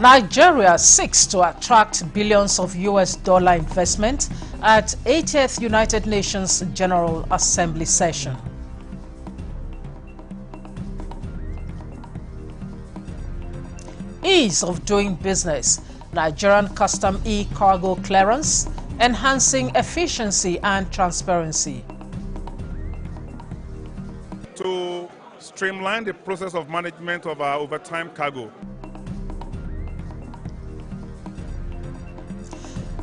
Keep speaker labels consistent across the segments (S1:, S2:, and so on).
S1: Nigeria seeks to attract billions of US dollar investment at 80th United Nations General Assembly session. Ease of doing business. Nigerian Custom e-cargo clearance, enhancing efficiency and transparency.
S2: To streamline the process of management of our overtime cargo.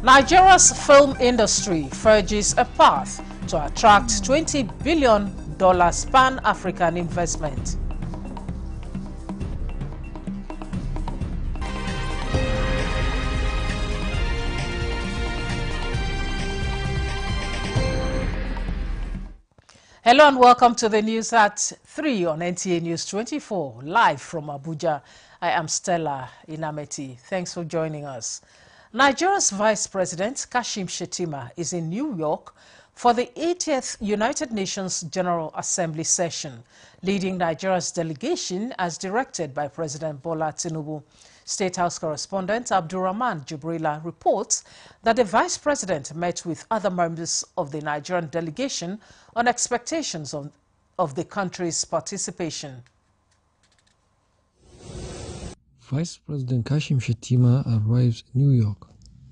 S1: Nigeria's film industry forges a path to attract $20 billion pan-African investment. Hello and welcome to the news at 3 on NTA News 24, live from Abuja. I am Stella Inameti. Thanks for joining us. Nigeria's Vice President Kashim Shettima is in New York for the 80th United Nations General Assembly session, leading Nigeria's delegation as directed by President Bola Tinubu. State House correspondent Abdurrahman Jubrila reports that the Vice President met with other members of the Nigerian delegation on expectations of the country's participation.
S3: Vice President Kashim Shettima arrives in New York,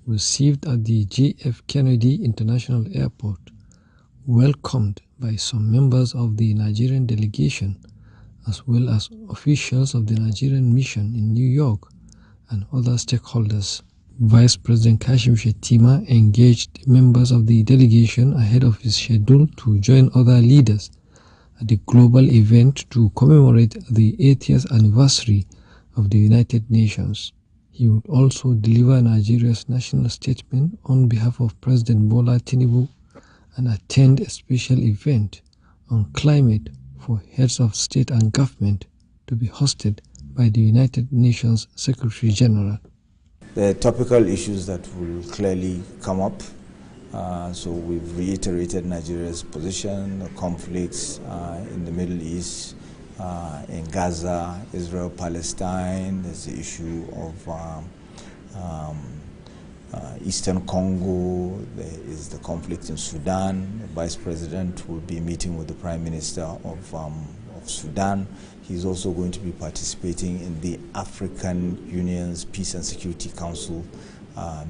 S3: received at the JF Kennedy International Airport, welcomed by some members of the Nigerian delegation, as well as officials of the Nigerian mission in New York and other stakeholders. Vice President Kashim Shettima engaged members of the delegation ahead of his schedule to join other leaders at the global event to commemorate the 80th anniversary of the United Nations. He would also deliver Nigeria's national statement on behalf of President Bola Tinubu and attend a special event on climate for heads of state and government to be hosted by the United Nations Secretary General.
S4: The topical issues that will clearly come up. So we've reiterated Nigeria's position, the conflicts in the Middle East, in Gaza, Israel, Palestine. There's the issue of Eastern Congo. There is the conflict in Sudan. The Vice President will be meeting with the Prime Minister of Sudan. He's also going to be participating in the African Union's Peace and Security Council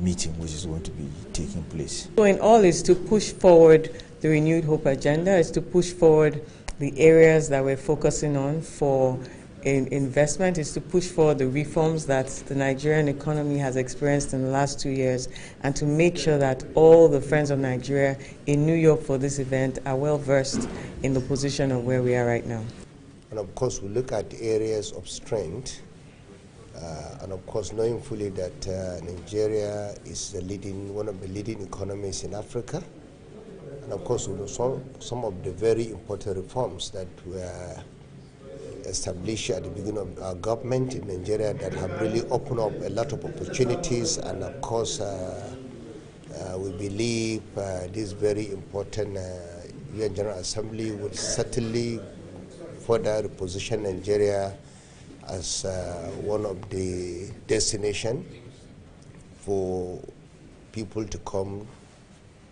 S4: meeting, which is going to be taking place.
S5: So in all is to push forward the Renewed Hope agenda, is to push forward the areas that we're focusing on for investment, is to push forward the reforms that the Nigerian economy has experienced in the last 2 years, and to make sure that all the friends of Nigeria in New York for this event are well versed in the position of where we are right now.
S6: And of course, we look at areas of strength, and of course, knowing fully that Nigeria is one of the leading economies in Africa, and of course, we know some of the very important reforms that were established at the beginning of our government in Nigeria that have really opened up a lot of opportunities, and of course, we believe this very important UN General Assembly will certainly further reposition Nigeria as one of the destinations for people to come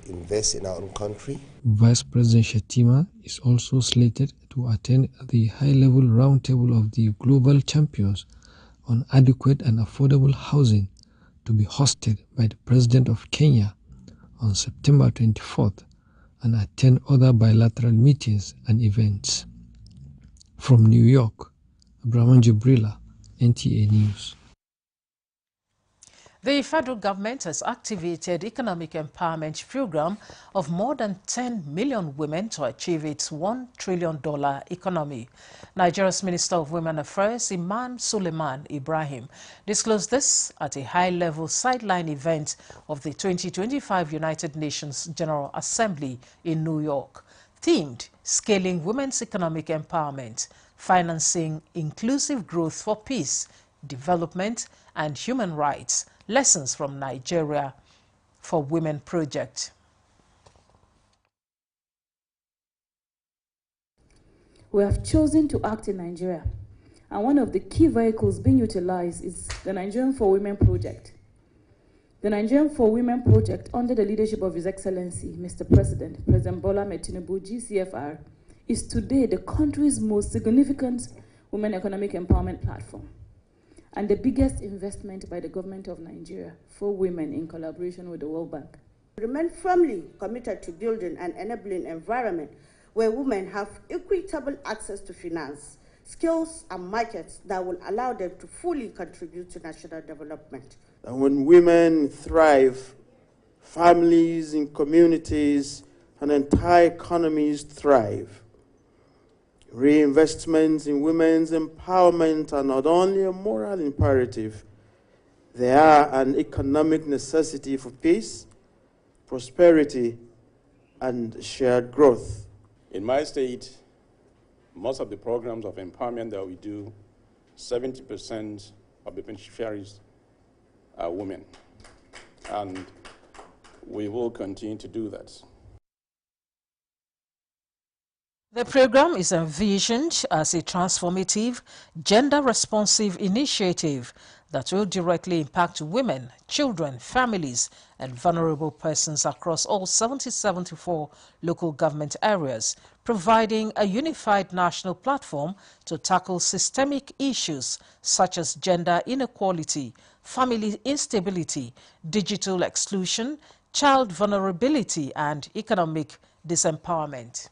S6: invest in our own country.
S3: Vice President Shettima is also slated to attend the high-level roundtable of the global champions on adequate and affordable housing to be hosted by the President of Kenya on September 24th and attend other bilateral meetings and events. From New York, Abdurrahman Jubrila, NTA News.
S1: The federal government has activated economic empowerment program of more than 10 million women to achieve its $1 trillion economy. Nigeria's Minister of Women Affairs, Iman Suleiman Ibrahim, disclosed this at a high-level sideline event of the 2025 United Nations General Assembly in New York, themed Scaling Women's Economic Empowerment, Financing Inclusive Growth for Peace, Development and Human Rights, Lessons from Nigeria for Women project.
S7: We have chosen to act in Nigeria, And one of the key vehicles being utilized is the Nigerian for Women project. The Nigerian for Women project, under the leadership of His Excellency, Mr. President, President Bola Ahmed Tinubu, GCFR, is today the country's most significant women economic empowerment platform and the biggest investment by the government of Nigeria for women in collaboration with the World Bank.
S8: We remain firmly committed to building an enabling environment where women have equitable access to finance, skills, and markets that will allow them to fully contribute to national development.
S9: And when women thrive, families and communities and entire economies thrive. Reinvestments in women's empowerment are not only a moral imperative, they are an economic necessity for peace, prosperity, and shared growth.
S10: In my state, most of the programs of empowerment that we do, 70% of the beneficiaries are women. And we will continue to do that.
S1: The program is envisioned as a transformative, gender-responsive initiative that will directly impact women, children, families, and vulnerable persons across all 74 local government areas, providing a unified national platform to tackle systemic issues such as gender inequality, family instability, digital exclusion, child vulnerability, and economic disempowerment.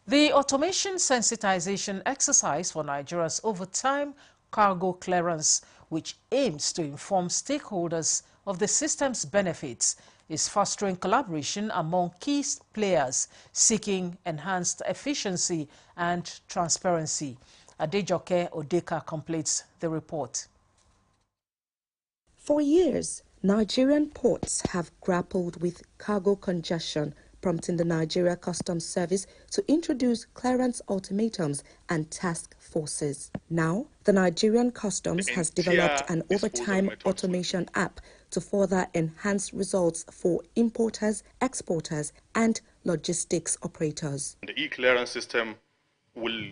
S1: The automation sensitization exercise for Nigeria's overtime cargo clearance, which aims to inform stakeholders of the system's benefits, is fostering collaboration among key players seeking enhanced efficiency and transparency. Adejoke Odeka completes the report.
S11: For years, Nigerian ports have grappled with cargo congestion, prompting the Nigeria Customs Service to introduce clearance ultimatums and task forces. Now, the Nigerian Customs has developed an overtime automation app to further enhance results for importers, exporters, and logistics operators.
S12: The e-clearance system will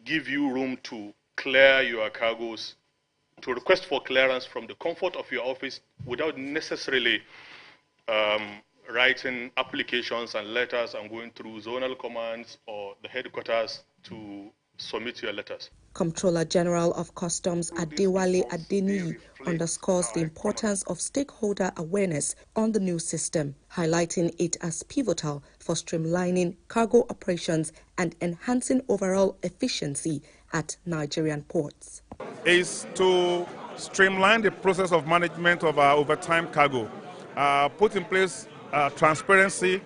S12: give you room to clear your cargoes, to request for clearance from the comfort of your office without necessarily writing applications and letters and going through zonal commands or the headquarters to submit your letters.
S11: Comptroller General of Customs Adewale Adeniyi underscores the importance of stakeholder awareness on the new system, highlighting it as pivotal for streamlining cargo operations and enhancing overall efficiency at Nigerian ports.
S2: Is to streamline the process of management of our overtime cargo, put in place transparency,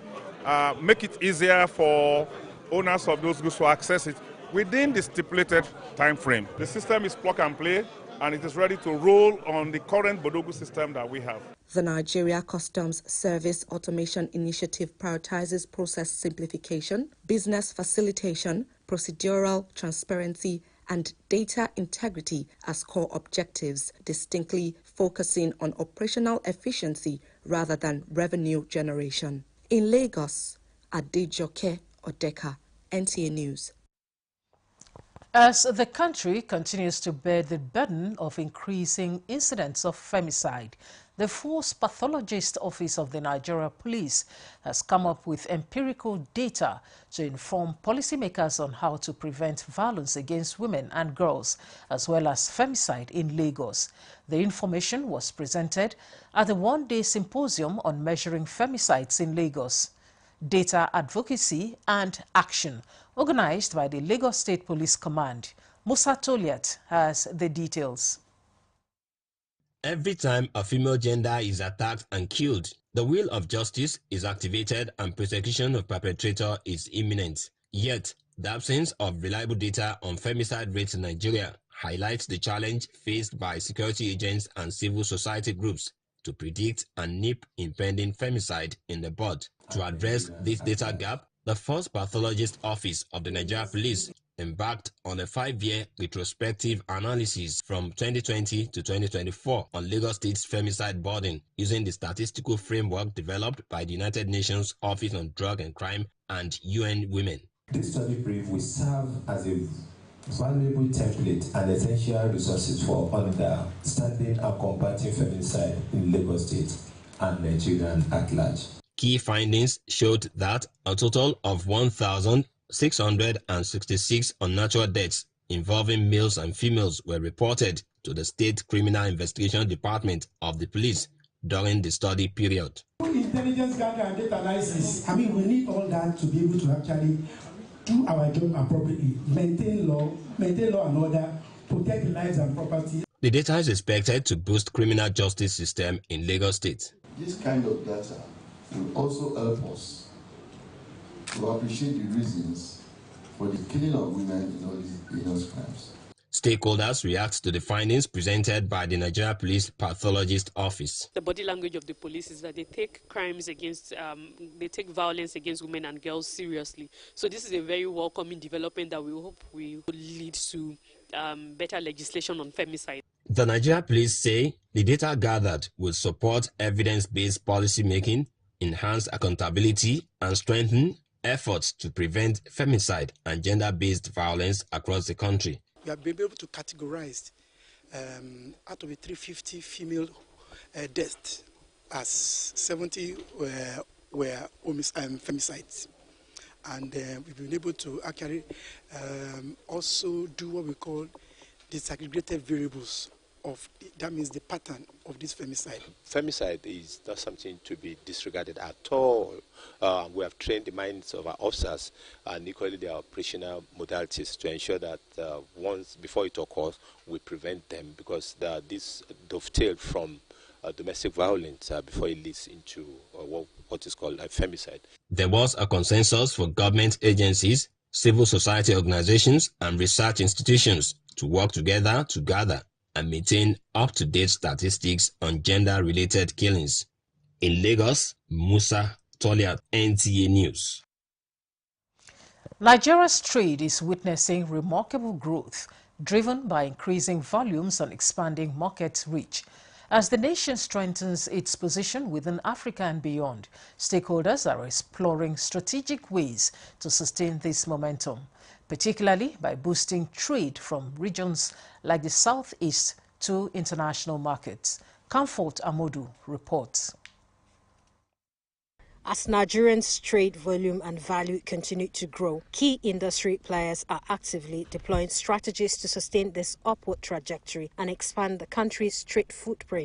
S2: make it easier for owners of those goods to access it within the stipulated time frame. The system is plug and play, and it is ready to roll on the current Bodogu system that we have.
S11: The Nigeria Customs Service Automation Initiative prioritizes process simplification, business facilitation, procedural transparency, and data integrity as core objectives, distinctly focusing on operational efficiency rather than revenue generation. In Lagos, Adejoke Odeka, NTA News.
S1: As the country continues to bear the burden of increasing incidents of femicide, the Force Pathologist Office of the Nigeria Police has come up with empirical data to inform policymakers on how to prevent violence against women and girls, as well as femicide in Lagos. The information was presented at the one-day symposium on measuring femicides in Lagos, Data Advocacy and Action, organized by the Lagos State Police Command. Musa Toliat has the details.
S13: Every time a female gender is attacked and killed, the wheel of justice is activated and prosecution of perpetrator is imminent. Yet, the absence of reliable data on femicide rates in Nigeria highlights the challenge faced by security agents and civil society groups to predict and nip impending femicide in the bud. To address this data gap, the Force Pathologist Office of the Nigeria Police embarked on a 5-year retrospective analysis from 2020 to 2024 on Lagos State's femicide burden using the statistical framework developed by the United Nations Office on Drug and Crime and UN Women.
S14: This study brief will serve as a valuable template and essential resources for understanding and combating feminicide in Lagos State and Nigeria at large.
S13: Key findings showed that a total of 1,666 unnatural deaths involving males and females were reported to the State Criminal Investigation Department of the police during the study period.
S15: Intelligence gathering and data analysis, we need all that to be able to actually do our job appropriately, maintain law and order, protect the lives and property.
S13: The data is expected to boost criminal justice system in Lagos State.
S16: This kind of data will also help us to appreciate the reasons for the killing of women in all these heinous crimes.
S13: Stakeholders react to the findings presented by the Nigeria Police Pathologist Office.
S17: The body language of the police is that they take crimes against, they take violence against women and girls seriously. So this is a very welcoming development that we hope will lead to better legislation on femicide.
S13: The Nigeria Police say the data gathered will support evidence-based policy making, enhance accountability, and strengthen efforts to prevent femicide and gender-based violence across the country.
S15: We have been able to categorize out of the 350 female deaths, as 70 were femicides. And we've been able to actually also do what we call disaggregated variables of, that means the pattern of this femicide.
S18: Femicide is not something to be disregarded at all. We have trained the minds of our officers and equally their operational modalities to ensure that once before it occurs, we prevent them, because this dovetail from domestic violence before it leads into what is called a femicide.
S13: There was a consensus for government agencies, civil society organizations, and research institutions to work together to gather and maintain up-to-date statistics on gender-related killings. In Lagos, Musa Toliat, NTA News.
S1: Nigeria's trade is witnessing remarkable growth, driven by increasing volumes and expanding market reach. As the nation strengthens its position within Africa and beyond, stakeholders are exploring strategic ways to sustain this momentum, particularly by boosting trade from regions like the Southeast to international markets. Comfort Amodu reports.
S19: As Nigerians' trade volume and value continue to grow, key industry players are actively deploying strategies to sustain this upward trajectory and expand the country's trade footprint.